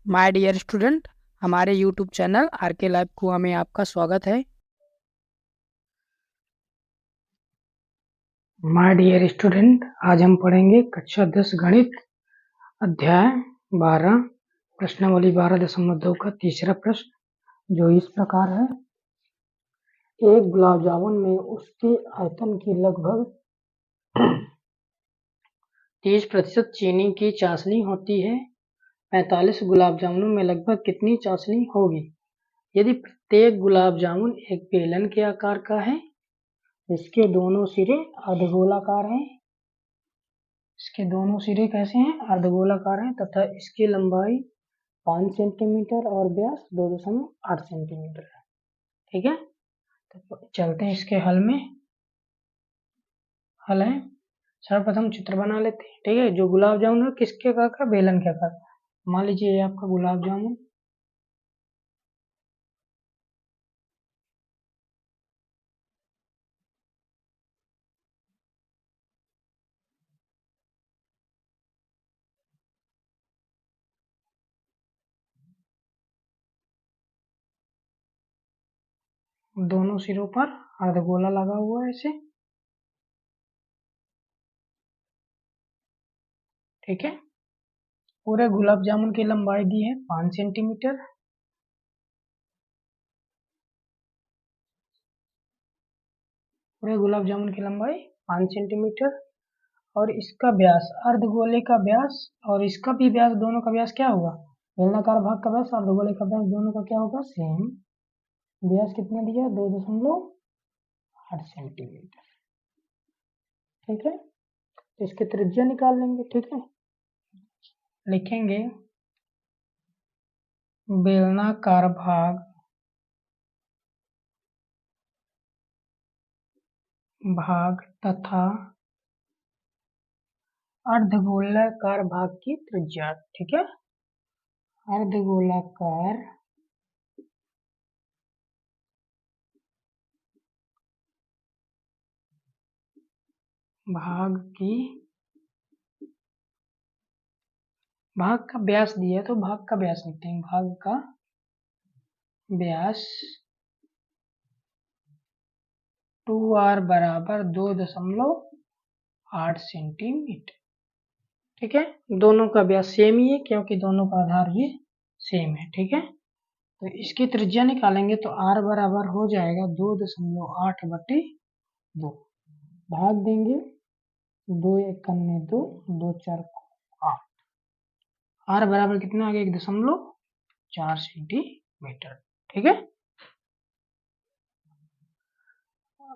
My dear student, हमारे YouTube channel R K live कुआ में आपका स्वागत है। माय डियर स्टूडेंट, आज हम पढ़ेंगे कक्षा 10 गणित अध्याय 12 प्रश्नावली 12.2 का तीसरा प्रश्न, जो इस प्रकार है। एक गुलाब जामुन में उसके आयतन की लगभग 30% चीनी की चाशनी होती है। 45 गुलाब जामुनों में लगभग कितनी चाशनी होगी? यदि प्रत्येक गुलाब जामुन एक बेलन के आकार का है, इसके दोनों सिरे अर्धगोलाकार हैं। इसके दोनों सिरे कैसे हैं? अर्धगोलाकार हैं तथा इसकी लंबाई 5 सेंटीमीटर और व्यास 2.8 सेंटीमीटर है। ठीक है, तो चलते हैं इसके हल में। हल है, सर्वप्रथम चित्र बना लेते हैं। ठीक है, जो गुलाब जामुन है किसके आकार का? बेलन के आकार। मान लीजिए ये आपका गुलाब जामुन, दोनों सिरों पर अर्धगोला लगा हुआ है ऐसे। ठीक है, पूरे गुलाब जामुन की लंबाई दी है 5 सेंटीमीटर। पूरे गुलाब जामुन की लंबाई 5 सेंटीमीटर और इसका व्यास, अर्धगोले का व्यास और इसका भी व्यास, दोनों का व्यास क्या होगा? बेलनाकार भाग का व्यास, अर्धगोले का व्यास, दोनों का क्या होगा? सेम। व्यास कितना दिया? 2.8 सेंटीमीटर। ठीक है, तो इसकी त्रिज्या निकाल लेंगे। ठीक है, लिखेंगे बेलनाकार भाग तथा अर्धगोलाकार भाग की त्रिज्या। ठीक है, अर्धगोलाकार भाग की, भाग का व्यास दिया तो भाग का व्यास लिखते हैं। भाग का व्यास 2r बराबर 2.8 सेंटीमीटर। ठीक है, दोनों का व्यास सेम ही है क्योंकि दोनों का आधार भी सेम है। ठीक है, तो इसकी त्रिज्या निकालेंगे तो r बराबर हो जाएगा 2.8/2। भाग देंगे 2 1 2, 2 4 8। r बराबर कितना आ गया? 1.4 सेंटीमीटर। ठीक है,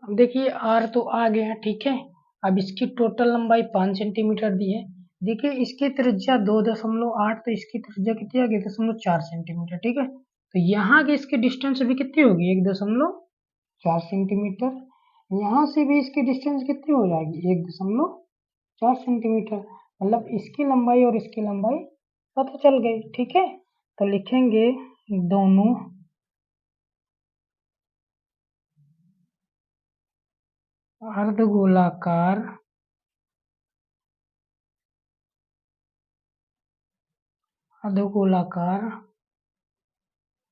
अब देखिए r तो आ गया। ठीक है, अब इसकी टोटल लंबाई 5 सेंटीमीटर दी है। देखिए इसकी त्रिज्या 2.8, तो इसकी त्रिज्या कितनी आ गई? 1.4 सेंटीमीटर। ठीक है, तो यहाँ की इसकी डिस्टेंस भी कितनी होगी? 1.4 सेंटीमीटर। यहाँ से भी इसकी डिस्टेंस कितनी हो जाएगी? 1.4 सेंटीमीटर। मतलब इसकी लंबाई और इसकी लंबाई पता चल गई। ठीक है, तो लिखेंगे दोनों अर्धगोलाकार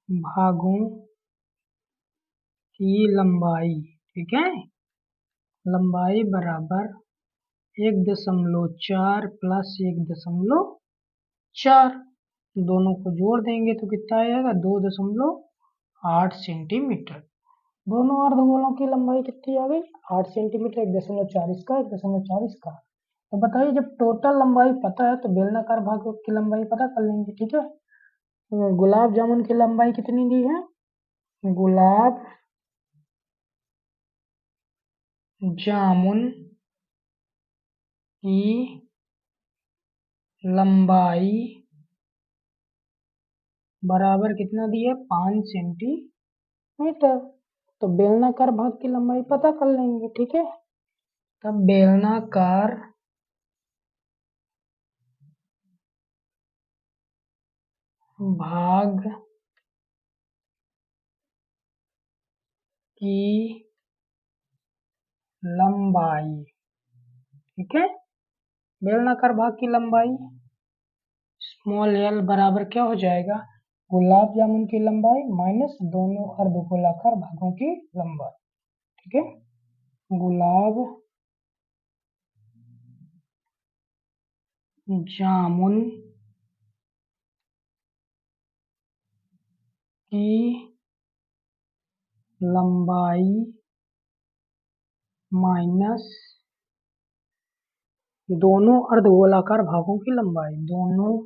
भागों की लंबाई। ठीक है, लंबाई बराबर 1.4 प्लस 1.4। दोनों को जोड़ देंगे तो कितना आएगा? 2.8 सेंटीमीटर। दोनों अर्धगोलों की लंबाई कितनी आ गई? 8 सेंटीमीटर। 1.4 इसका, 1.4 इसका। तो बताइए, जब टोटल लंबाई पता है तो बेलनाकार भाग की लंबाई पता कर लेंगे। ठीक है, तो गुलाब जामुन की लंबाई कितनी दी है? गुलाब जामुन की लंबाई बराबर कितना दी है? 5 सेंटीमीटर। तो बेलनाकार भाग की लंबाई पता कर लेंगे। ठीक है, तब बेलनाकार भाग की लंबाई। ठीक है, बेलनाकार भाग की लंबाई स्मॉल एल बराबर क्या हो जाएगा, गुलाब जामुन की लंबाई माइनस दोनों अर्धगोलाकार भागों की लंबाई। ठीक है, गुलाब जामुन की लंबाई माइनस दोनों अर्धगोलाकार भागों की लंबाई, दोनों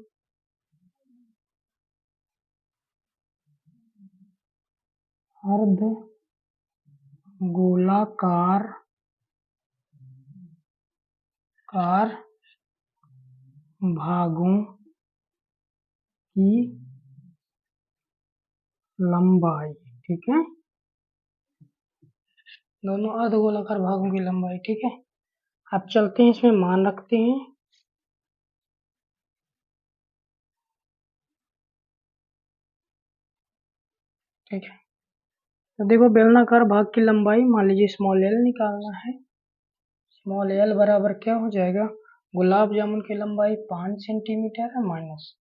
अर्धगोलाकार भागों की लंबाई। ठीक है, दोनों अर्धगोलाकार भागों की लंबाई। ठीक है, अब चलते हैं इसमें मान रखते हैं। ठीक है, तो देखो बेलनाकार भाग की लंबाई मान लीजिए स्मॉल एल निकालना है। स्मॉल एल बराबर क्या हो जाएगा, गुलाब जामुन की लंबाई 5 सेंटीमीटर है माइनस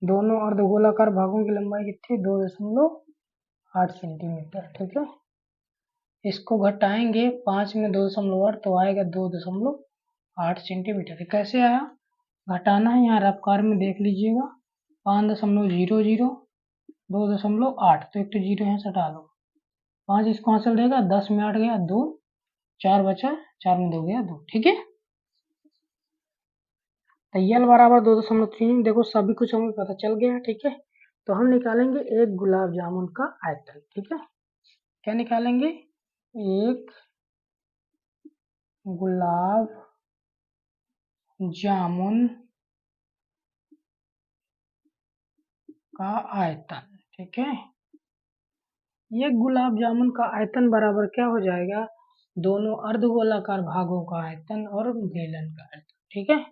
दोनों अर्धगोलाकार भागों की लंबाई कितनी, 2.8 सेंटीमीटर। ठीक है, इसको घटाएंगे 5 में 2.8 तो आएगा 2.8 सेंटीमीटर। कैसे आया, घटाना है, यहाँ रफ्तार में देख लीजिएगा 5.00 2.8, तो एक तो जीरो यहाँ से हटा लो, 5 इसको हासिल देगा, 10 में 8 गया 2, 4 बचा, 4 में 2 गया 2। ठीक है, तो यल बराबर 2.3, देखो सभी कुछ हमें पता चल गया। ठीक है, तो हम निकालेंगे एक गुलाब जामुन का आयतन। ठीक है, क्या निकालेंगे, एक गुलाब जामुन का आयतन। ठीक है, ये गुलाब जामुन का आयतन बराबर क्या हो जाएगा, दोनों अर्धगोलाकार भागों का आयतन और बेलन का आयतन। ठीक है,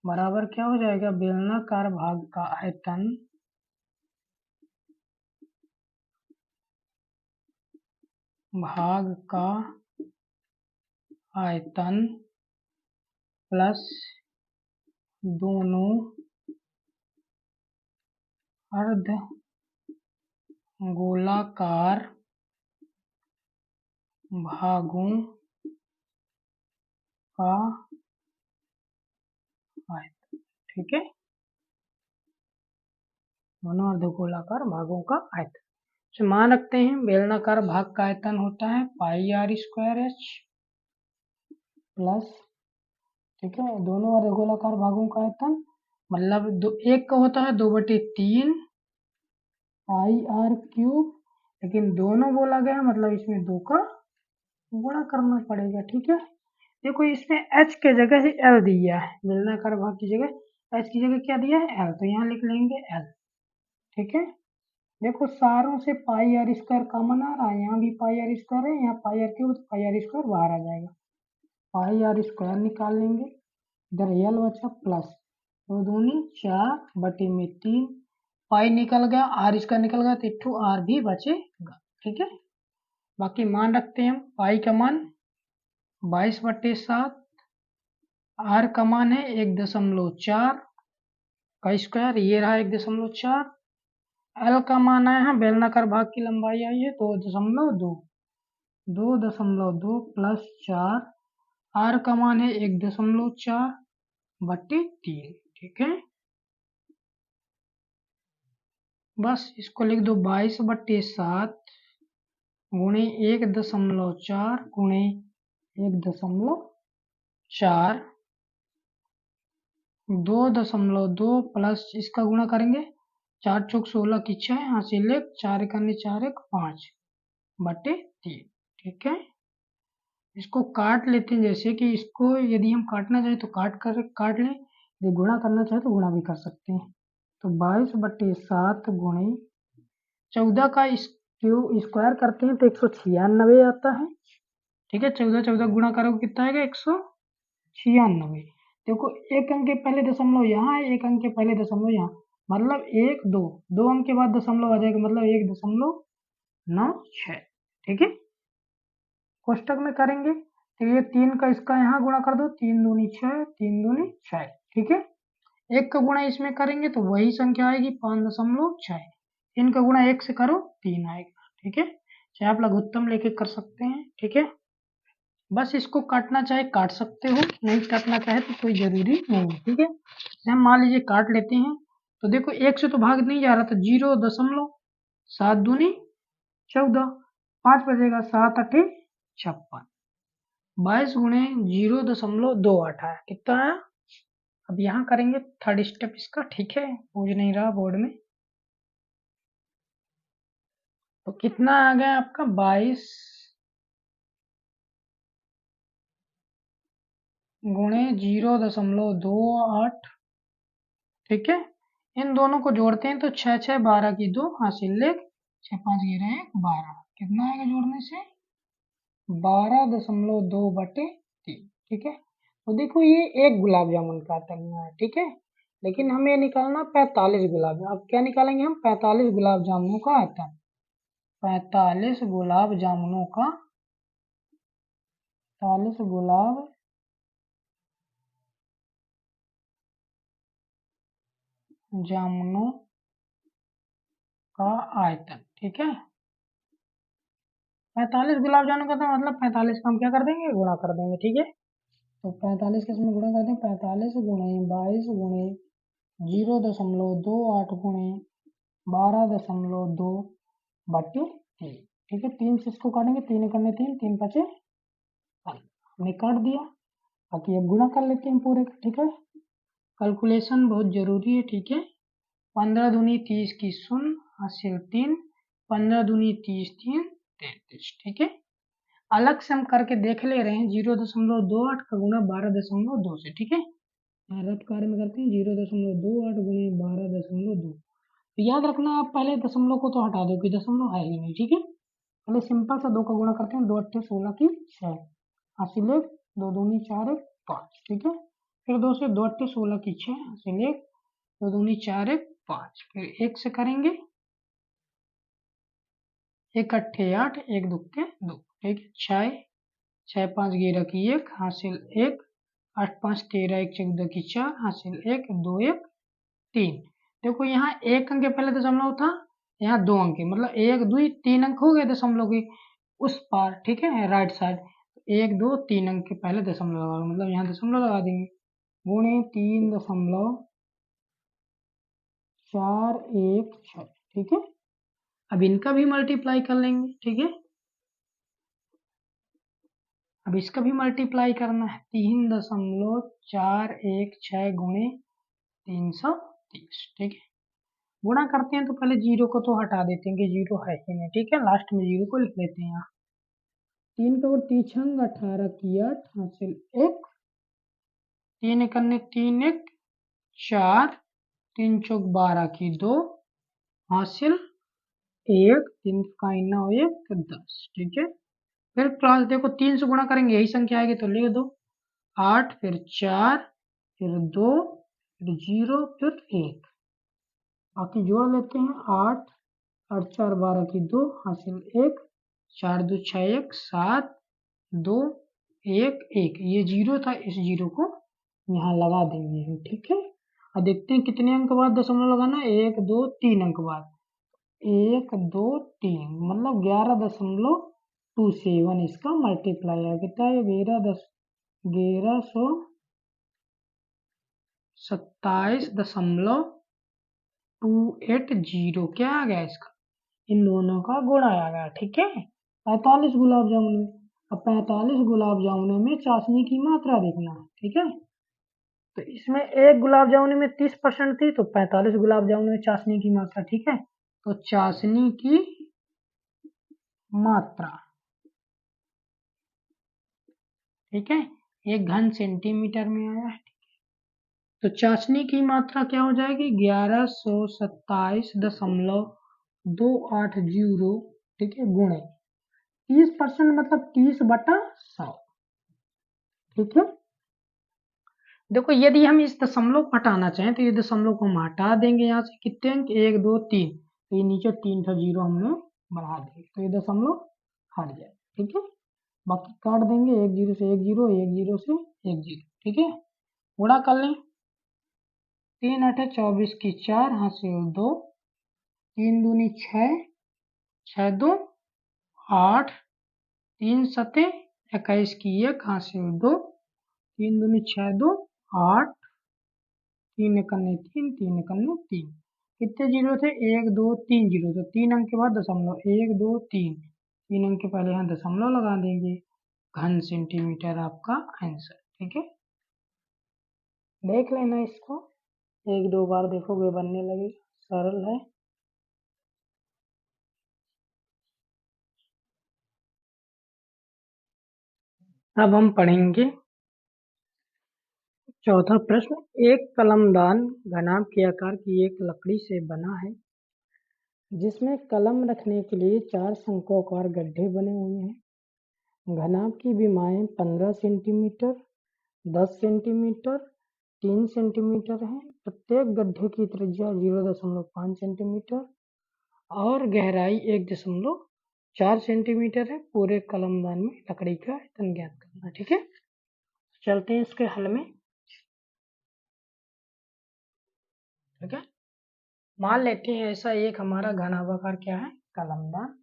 बराबर क्या हो जाएगा, बेलनाकार भाग का आयतन प्लस दोनों अर्धगोलाकार भागों का आयतन। ठीक है, दोनों अर्धगोलाकार भागों का आयतन। तो मान रखते हैं बेलनाकार भाग का आयतन होता है पाई आर स्क्वायर एच प्लस, ठीक है, दोनों अर्धगोलाकार भागों का आयतन मतलब एक का होता है 2/3 पाई आर क्यूब, लेकिन दोनों बोला गया मतलब इसमें 2 का गुणा करना पड़ेगा। ठीक है, देखो इसमें h के जगह से l दिया है, बेलनाकार भाग की जगह h की जगह क्या दिया है, l, तो यहाँ लिख लेंगे l। ठीक है, देखो सारों से पाई आर स्क्वायर कॉमन आ रहा है, यहाँ भी पाई आर स्क्वायर है, यहाँ pi r cube, pi r square बाहर आ जाएगा, पाई आर स्क्वायर निकाल लेंगे, इधर यल बचा प्लस 2 दूनी 4/3, पाई निकल गया, आर स्क्वायर निकल गया, तो एक आर भी बचेगा। ठीक है, बाकी मान रखते हैं हम, पाई का मान 22/7, आर का मान है 1.4 का स्क्वायर, ये रहा 1.4, एल का मान आया है, बेलनाकार भाग की लंबाई आई है 2.2, 2.2 प्लस 4, आर का मान है 1.4/3। ठीक है, बस इसको लिख दो 22/7 गुणे 1.4 गुणे 1.4, 2.2 प्लस इसका गुणा करेंगे, 4 चौक 16 की 6, यहाँ से ले 4 1 4 1 5/3। ठीक है, इसको काट लेते हैं, जैसे कि इसको यदि हम काटना चाहे तो काट लें, यदि गुणा करना चाहे तो गुणा भी कर सकते हैं। तो 22/7 गुणे 14 का स्क्वायर करते हैं तो 196 आता है। ठीक है, 14 14 गुणा करोगे कितना आएगा, 196। देखो एक अंक के पहले दशमलव यहाँ है, एक अंक के पहले दशमलव यहाँ, मतलब 1 2 2 अंक के बाद दशमलव आ जाएगा, मतलब 1.96। ठीक है, कोष्टक में करेंगे तो ये 3 का इसका यहाँ गुणा कर दो, 3 दूनी 6, 3 दूनी 6। ठीक है, 1 का गुणा इसमें करेंगे तो वही संख्या आएगी 5.6। इनका गुणा 1 से करो 3 आएगा। ठीक है, चाहे आप लघुत्तम लेके कर सकते हैं। ठीक है, बस इसको काटना चाहे काट सकते हो, नहीं काटना चाहे तो कोई जरूरी नहीं है। ठीक है, हम मान लीजिए काट लेते हैं तो देखो 1 से तो भाग नहीं जा रहा था, 0.7 दूनी 14, 5 बचेगा, 7 8 56, 22 गुणे 0.28 आया। कितना आया? अब यहाँ करेंगे थर्ड स्टेप इसका। ठीक है, पूछ नहीं रहा बोर्ड में। तो कितना आ गया आपका? 22 गुणे 0.28। ठीक है, इन दोनों को जोड़ते हैं तो 6 6 12 की 2 हासिल लेख 6 5 गिरे 1 12। कितना आएगा जोड़ने से? 12.2/3। ठीक है, तो देखो ये एक गुलाब जामुन का तलना है। ठीक है, लेकिन हमें निकालना 45 गुलाब जामुन। अब क्या निकालेंगे हम? 45 गुलाब जामुनों का आयतन। 45 गुलाब जामुनों का 45 गुलाब जामुनों का आयतन। ठीक है, 45 गुलाब जामुन का तो मतलब 45 का हम क्या कर देंगे? गुणा कर देंगे। ठीक है, तो 45 के इसमें गुणा करते हैं, 45 गुणे 22 गुणे 0.28 गुणे 12.2/3। ठीक है, 3 से इसको काटेंगे, 3 करने 3, 3 5 हमने काट दिया। बाकी अब गुणा कर लेते हैं पूरे का। ठीक है, कैलकुलेशन बहुत जरूरी है। ठीक है, 15 दूनी 30 की 0 हासिल 3, 15 दूनी 30 3 33। ठीक है, अलग से हम करके देख ले रहे हैं 0.28 का गुणा 12.2 से। ठीक है, रफ कार्य में करते हैं 0.28 गुणे 12.2। तो याद रखना आप पहले दशमलव को तो हटा दो कि दशमलव है ही नहीं। ठीक है, पहले सिंपल सा 2 का गुणा करते हैं, 2 8 16 की 6 हासिल 1, 2 दूनी 4 1 5। ठीक है, फिर 2 से 2 8 16 की 6 हासिल 1, 2 दूनी 4 1 5। फिर 1 से करेंगे, 1 8 8, 1 दुक्के 2। ठीक है, 6 6 5 11 की 1 हासिल 1, 8 5 13, 1 14 की 4 हासिल 1, 2 1 3। देखो यहाँ 1 अंक के पहले दशमलव था, यहाँ 2 अंक मतलब 1 2 3 अंक हो गए दशमलव के उस पार। ठीक है, राइट साइड 1 2 3 अंक के पहले दशमलव लगा, मतलब यहाँ दशमलव लगा देंगे। गुणे 3.416। ठीक है, अब इनका भी मल्टीप्लाई कर लेंगे। ठीक है, अब इसका भी मल्टीप्लाई करना है, 3.416 गुणे 330। ठीक है, गुणा करते हैं तो पहले जीरो को तो हटा देते हैं कि जीरो है ही नहीं। ठीक है, लास्ट में जीरो को लिख लेते हैं यहाँ। 3 का 3 18 की 8 हासिल 1, 3 करने 3 1 4, 3 चौक 12 की 2 हासिल 1, 3 का 9 1 10। ठीक है, फिर क्लास देखो 3 से गुणा करेंगे यही संख्या आएगी तो लिख दो, 8 फिर 4 फिर 2 फिर 0 फिर 1। बाकी जोड़ लेते हैं, 8 8 4 12 की 2 हासिल 1, 4 2 6 1 7 2 1 1। ये जीरो था, इस जीरो को यहाँ लगा देंगे हम। ठीक है, अब देखते हैं कितने अंक बाद दशमलव लगाना है, 1 2 3 अंक बाद, 1 2 3 मतलब 11.27 इसका मल्टीप्लाई है। कितना है? 1127.280 क्या आ गया इसका? इन दोनों का गुणा आ गया। ठीक है, 45 गुलाब जामुन में। अब 45 गुलाब जामुनों में चाशनी की मात्रा देखना है। ठीक है, तो इसमें एक गुलाब जामुन में 30% थी, तो 45 गुलाब जामुन में चाशनी की मात्रा। ठीक है, तो चाशनी की मात्रा, ठीक है, 1 घन सेंटीमीटर में आया है। तो चाशनी की मात्रा क्या हो जाएगी? 1127.280। ठीक है, गुणे 30% मतलब 30/100। ठीक है, देखो यदि हम इस दशमलव को हटाना चाहें तो ये दशमलव को हम हटा देंगे यहाँ से। कितने अंक? 1 2 3, तो ये नीचे 3 था जीरो हमने बढ़ा दिया, तो ये दशमलव हट जाए। ठीक है, बाकी काट देंगे, 1 0 से 1 0, 1 0 से 1 0। ठीक है, गुणा कर लें, 3 8 24 की 4 हासिल 2, 3 दूनी 6, 6 2 8, 3 7 21 की 1 हासिल 2, 3 दूनी 6 2 8, 3 1 3, 3 1 3। कितने जीरो थे? 1 2 3 जीरो, तो 3 अंक के बाद दशमलव, 1 2 3, 3 अंक के पहले यहाँ दशमलव लगा देंगे। घन सेंटीमीटर आपका आंसर। ठीक है, देख लेना इसको, एक दो बार देखोगे बनने लगेगा, सरल है। अब हम पढ़ेंगे चौथा प्रश्न। एक कलमदान घनाभ के आकार की एक लकड़ी से बना है जिसमें कलम रखने के लिए 4 शंक्वाकार गड्ढे बने हुए हैं। घनाभ की विमाएं 15 सेंटीमीटर, 10 सेंटीमीटर, 3 सेंटीमीटर है। प्रत्येक गड्ढे की त्रिज्या 0.5 सेंटीमीटर और गहराई 1.4 सेंटीमीटर है। पूरे कलमदान में लकड़ी का आयतन ज्ञात करना। ठीक है, चलते हैं इसके हल में। ठीक है, मान लेते हैं ऐसा एक हमारा घनाभाकार क्या है, कलमदान,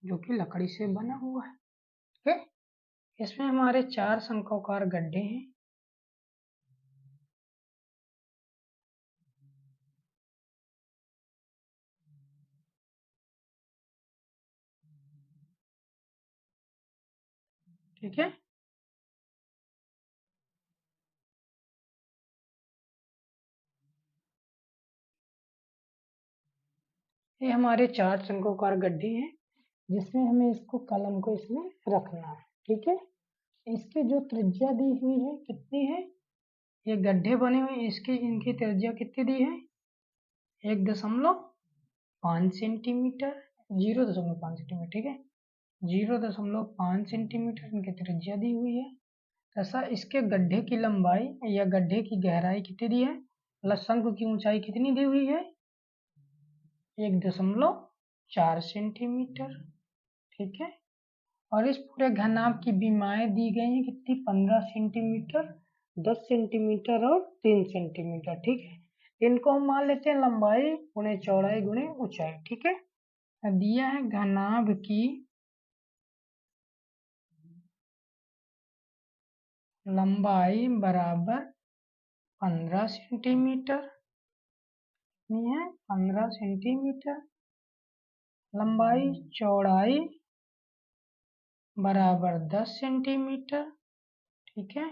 जो कि लकड़ी से बना हुआ है। ठीक है, इसमें हमारे 4 शंक्वाकार गड्ढे हैं। ठीक है, ये हमारे 4 शंक्वाकार गड्ढे हैं जिसमें हमें इसको कलम को इसमें रखना है। ठीक है, इसकी जो त्रिज्या दी हुई है कितनी है, ये गड्ढे बने हुए इसकी, इनकी त्रिज्या कितनी दी है, 1.5 सेंटीमीटर, 0.5 सेंटीमीटर। ठीक है, 0.5 सेंटीमीटर इनकी त्रिज्या दी हुई है। तथा इसके गड्ढे की लंबाई या गड्ढे की गहराई कितनी दी है, मतलब शंकु की ऊंचाई कितनी दी हुई है, 1.4 सेंटीमीटर। ठीक है, और इस पूरे घनाभ की विमाएं दी गई हैं कितनी, 15 सेंटीमीटर, 10 सेंटीमीटर और 3 सेंटीमीटर। ठीक है, इनको हम मान लेते हैं लंबाई गुणे चौड़ाई गुणे ऊंचाई। ठीक है, दिया है घनाभ की लंबाई बराबर 15 सेंटीमीटर, कितनी है, 15 सेंटीमीटर, लंबाई चौड़ाई बराबर 10 सेंटीमीटर। ठीक है,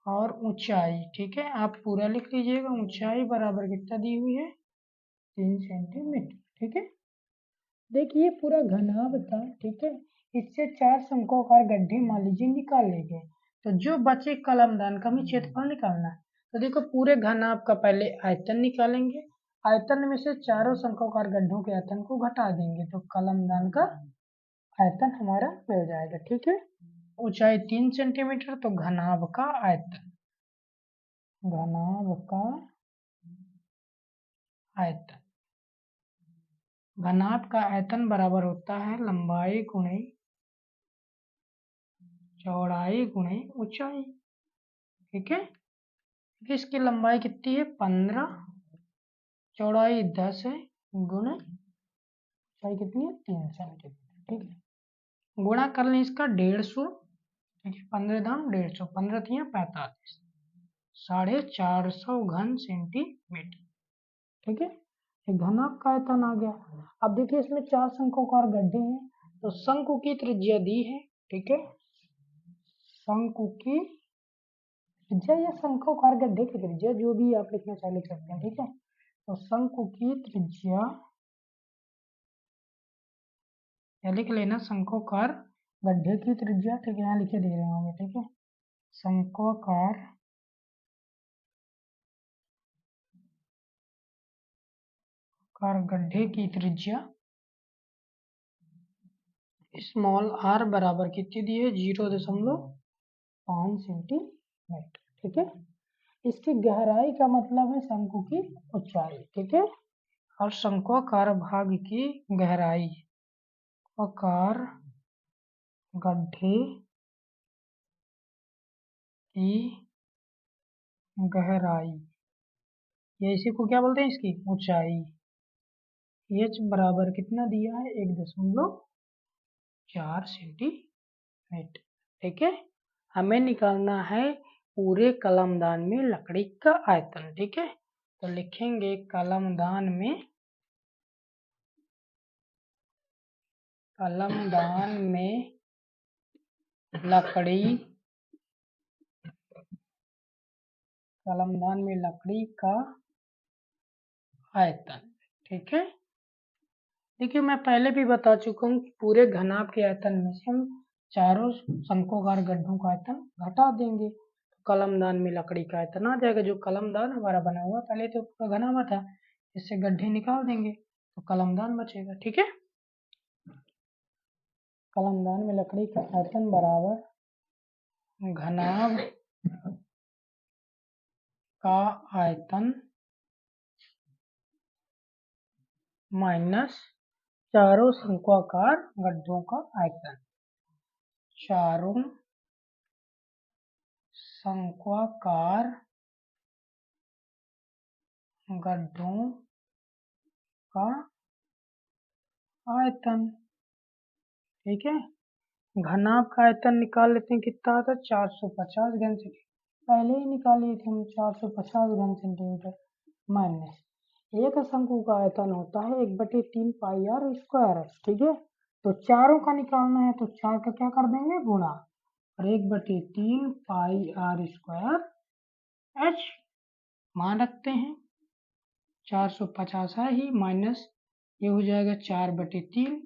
और ऊंचाई, ठीक है, आप पूरा लिख लीजिएगा, ऊंचाई बराबर कितना दी हुई है, 3 सेंटीमीटर। ठीक है, देखिए पूरा घनाभ था। ठीक है, इससे 4 शंक्वाकार गड्ढे मान लीजिए निकाल लिए गए, तो जो बचे कलमदान का हमें क्षेत्रफल निकालना है। तो देखो पूरे घनाभ का पहले आयतन निकालेंगे, आयतन में से चारों शंक्वाकार गड्ढों के आयतन को घटा देंगे तो कलमदान का आयतन हमारा मिल जाएगा। ठीक है, ऊंचाई 3 सेंटीमीटर, तो घनाभ का आयतन, घनाभ का आयतन, घनाभ का आयतन बराबर होता है लंबाई गुणे चौड़ाई गुणे ऊंचाई। ठीक है, इसकी लंबाई कितनी है, 15, चौड़ाई 10 है, गुणे ऊंचाई कितनी है, 3 सेंटीमीटर। ठीक है, गुणा कर लें इसका 150। ठीक है, 15 दाम 150, 15 तिया 45, 450 घन सेंटीमीटर। ठीक है, घनाभ का आयतन आ गया। अब देखिए इसमें 4 शंक्वाकार गड्ढे हैं, तो शंकु की त्रिज्या दी है। ठीक है, शंकु की त्रिज्या या शंक्वाकार गड्ढे की त्रिज्या, जो भी आप लिखना चाहे लिख सकते हैं। ठीक है, तो शंकु की त्रिज्या, या लिख लेना शंक्वाकार गड्ढे की त्रिज्या। ठीक है, यहाँ लिखे दे रहे होंगे। ठीक है, शंक्वाकार गड्ढे की त्रिज्या स्मॉल आर बराबर कितनी दी है, 0.5 सेंटीमीटर। ठीक है, इसकी गहराई का मतलब है शंकु की ऊंचाई। ठीक है, और शंक्वाकार भाग की गहराई, आकार गड्ढे की गहराई, ये इसी को क्या बोलते हैं, इसकी ऊंचाई। एच बराबर कितना दिया है, 1.4 सेंटीमीटर। ठीक है, हमें निकालना है पूरे कलमदान में लकड़ी का आयतन। ठीक है, तो लिखेंगे कलमदान में लकड़ी का आयतन। ठीक है, देखिए मैं पहले भी बता चुका हूँ कि पूरे घनाभ के आयतन में से हम चारों शंक्वाकार गड्ढों का आयतन घटा देंगे, तो कलमदान में लकड़ी का आयतन आ जाएगा। जो कलमदान हमारा बना हुआ पहले तो पूरा घनाभ था, इससे गड्ढे निकाल देंगे तो कलमदान बचेगा। ठीक है, कलमदान में लकड़ी का आयतन बराबर घनाभ का आयतन माइनस चारों शंक्वाकार गड्ढों का आयतन। चारों शंक्वाकार गड्ढों का आयतन। ठीक है, घनाभ का आयतन निकाल लेते हैं, कितना आता है, 450 घन सेंटीमीटर। पहले ही निकाल लिए थे हम, 450 घन सेंटीमीटर माइनस एक शंकु का आयतन होता है 1/3 पाई आर स्क्वायर। ठीक है, तो चारों का निकालना है तो 4 का क्या कर देंगे, गुणा, और 1/3 पाई आर स्क्वायर एच मान रखते हैं। 450 है ही, माइनस ये हो जाएगा 4/3,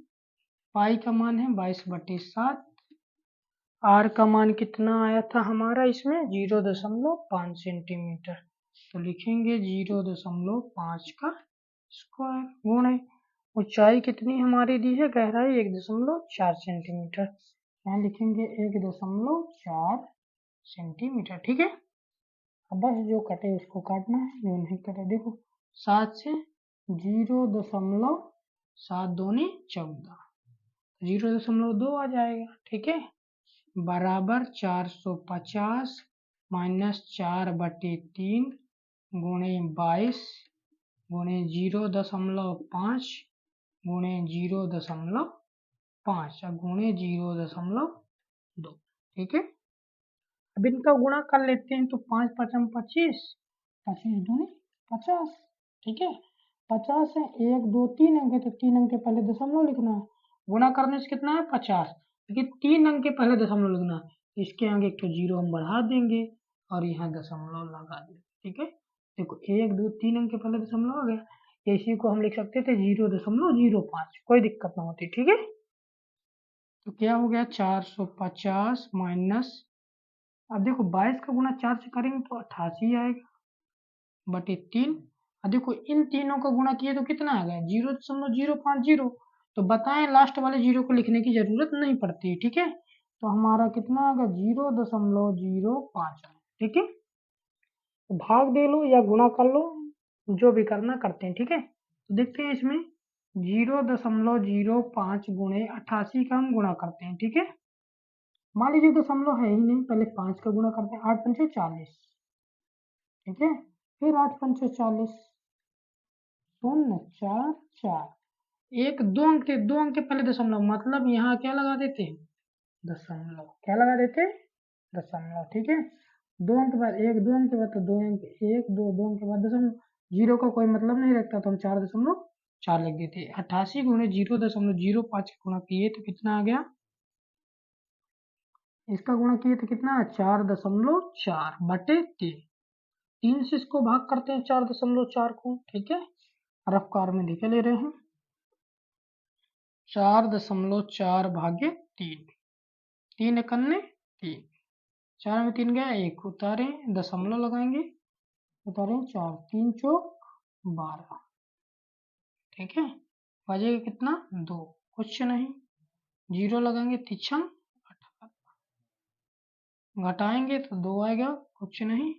पाई का मान है 22/7, आर का मान कितना आया था हमारा इसमें, 0.5 सेंटीमीटर। तो लिखेंगे 0.5 का स्क्वायर गुणे ऊंचाई कितनी हमारी दी है, गहराई 1.4 सेंटीमीटर, यहाँ लिखेंगे 1.4 सेंटीमीटर। ठीक है, अब बस जो कटे उसको काटना है, जो नहीं कटे देखो 7 से 0.7 दूनी 14, 0.2 आ जाएगा। ठीक है, बराबर 450 माइनस 4/3 गुणे 22 गुणे 0.5 गुणे 0.5 गुणे 0.2। ठीक है, अब इनका गुणा कर लेते हैं, तो 5 5 25, 25 दूनी 50। ठीक है, 50 है, 1 2 3 अंक है तो 3 अंक के पहले दशमलव लिखना है, गुणा करने से कितना है 50, लेकिन 3 अंक के पहले दशमलव लिखना है, इसके आगे एक तो जीरो हम बढ़ा देंगे और यहाँ दशमलव लगा देंगे। ठीक है, देखो 1 2 3 अंक के पहले दशमलव आ गया, इसी को हम लिख सकते थे 0.05, कोई दिक्कत ना होती। ठीक है, तो क्या हो गया 450 माइनस, अब देखो 22 का गुना 4 से करेंगे तो 88 आएगा बटे 3। अब देखो इन तीनों का गुणा किए तो कितना आ गया 0.050, तो बताएं लास्ट वाले जीरो को लिखने की जरूरत नहीं पड़ती। ठीक है, तो हमारा कितना आ गया 0.05। ठीक है, तो भाग दे लो या गुणा कर लो, जो भी करना करते हैं। ठीक है, तो देखते हैं इसमें 0.05 गुणे 88 का हम गुणा करते हैं। ठीक है, मान लीजिए दशमलव है ही नहीं, पहले 5 का गुणा करते हैं, 8 पंचे 40। ठीक है, फिर 8 पंचे 40, 0 4 4, एक दो अंक के पहले दशमलव, मतलब यहाँ क्या लगा देते हैं, दशमलव, क्या लगा देते, दशमलव। ठीक है, 2 अंक के बाद 1, 2 अंक के बाद तो 2 अंक, 1 2 2 अंक के बाद दशमलव, जीरो का कोई मतलब नहीं रखता तो हम 4.4 लिख देते। 88 गुणे 0.05 का गुणा किए तो कितना आ गया, इसका गुणा किए तो कितना, 4.4 बटे 3, 3 से इसको भाग करते हैं 4.4 को। ठीक है, रफ्कार में लिखे ले रहे हैं 4.4 भागे 3, 3 एकन्ने 3, 4 में 3 गया 1, उतारे दशमलव लगाएंगे, उतारे 4, 3 चौक 12। ठीक है, बजेगा कितना 2, कुछ नहीं, जीरो लगाएंगे तिछम 18, घटाएंगे तो 2 आएगा, कुछ नहीं,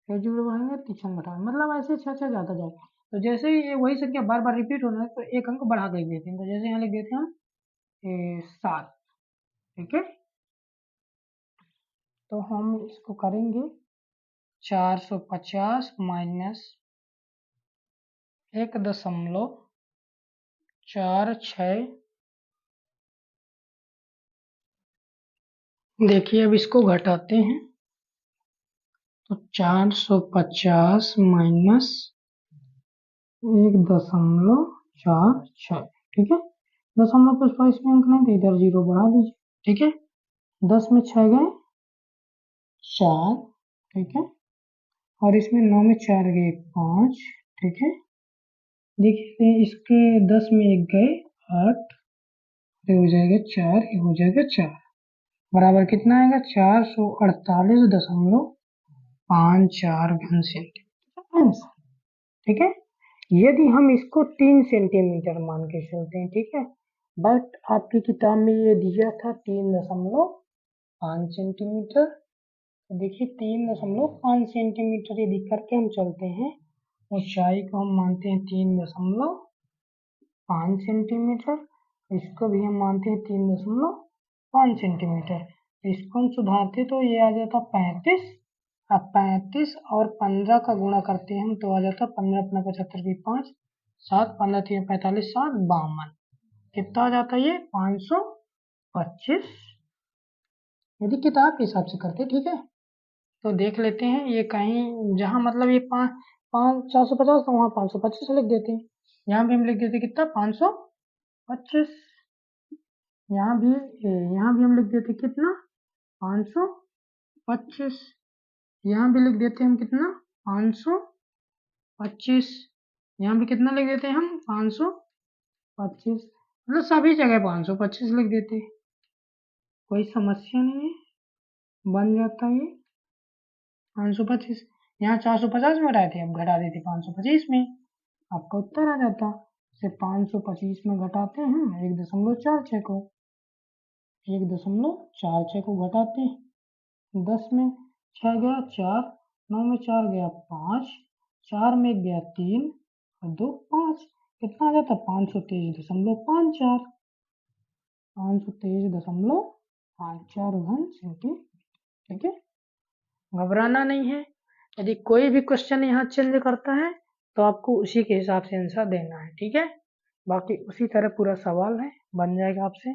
फिर जीरो बढ़ाएंगे तिछम घटाएंगे, मतलब ऐसे 6 जाता जाएगा। तो जैसे ही ये वही संख्या बार बार रिपीट होना है तो एक अंक बढ़ा के देते हैं, तो जैसे यहाँ लिख देते हैं हम 7। ठीक है, तो हम इसको करेंगे 450 माइनस 1.46। देखिए अब इसको घटाते हैं तो 450 माइनस 1.46। ठीक है, दशमलव पुष्पा इसमें अंक नहीं थे, इधर 0 बढ़ा दीजिए। ठीक है, 10 में 6 गए 4। ठीक है, और इसमें 9 में 4 गए 5। ठीक है, देखिए इसके 10 में 1 गए 8, ये हो जाएगा 4, ये हो जाएगा 4, बराबर कितना आएगा 448.54 घन सेंटीमीटर आंसर। ठीक है, यदि हम इसको 3 सेंटीमीटर मान के चलते हैं, ठीक है, बट आपकी किताब में ये दिया था 3.5 सेंटीमीटर। तो देखिए 3.5 सेंटीमीटर यदि करके हम चलते हैं, ऊंचाई को हम मानते हैं 3.5 सेंटीमीटर, इसको भी हम मानते हैं 3.5 सेंटीमीटर। इसको हम सुधारते तो ये आ जाता 35। अब 35 और 15 का गुणा करते हैं हम तो आ जाता 15 अपना 75 की 5, 7 15 3 45 7 52, कितना आ जाता ये 525 यदि किताब के हिसाब से करते। ठीक है, तो देख लेते हैं ये कहीं जहाँ मतलब ये 450 तो वहाँ 525 लिख देते हैं, यहाँ भी हम लिख देते कितना 525, यहाँ भी हम लिख देते कितना 525, यहाँ भी लिख देते हम कितना 525, यहाँ भी कितना लिख देते हैं हम 525, मतलब सभी जगह 525 लिख देते, कोई समस्या नहीं है, बन जाता है ये 525। यहाँ 450 में रहे थे, अब घटा देते 525 में, आपका उत्तर आ जाता। से 525 में घटाते हैं 1.46 को, 1.46 को घटाते हैं, 10 में 6 गया 4, 9 में 4 गया 5, 4 में गया 3 और 2 5, कितना आ जाता 523.54, 523.54 घन सेंटीमीटर। ठीक है, घबराना नहीं है, यदि कोई भी क्वेश्चन यहाँ चेंज करता है तो आपको उसी के हिसाब से आंसर देना है। ठीक है, बाकी उसी तरह पूरा सवाल है, बन जाएगा आपसे।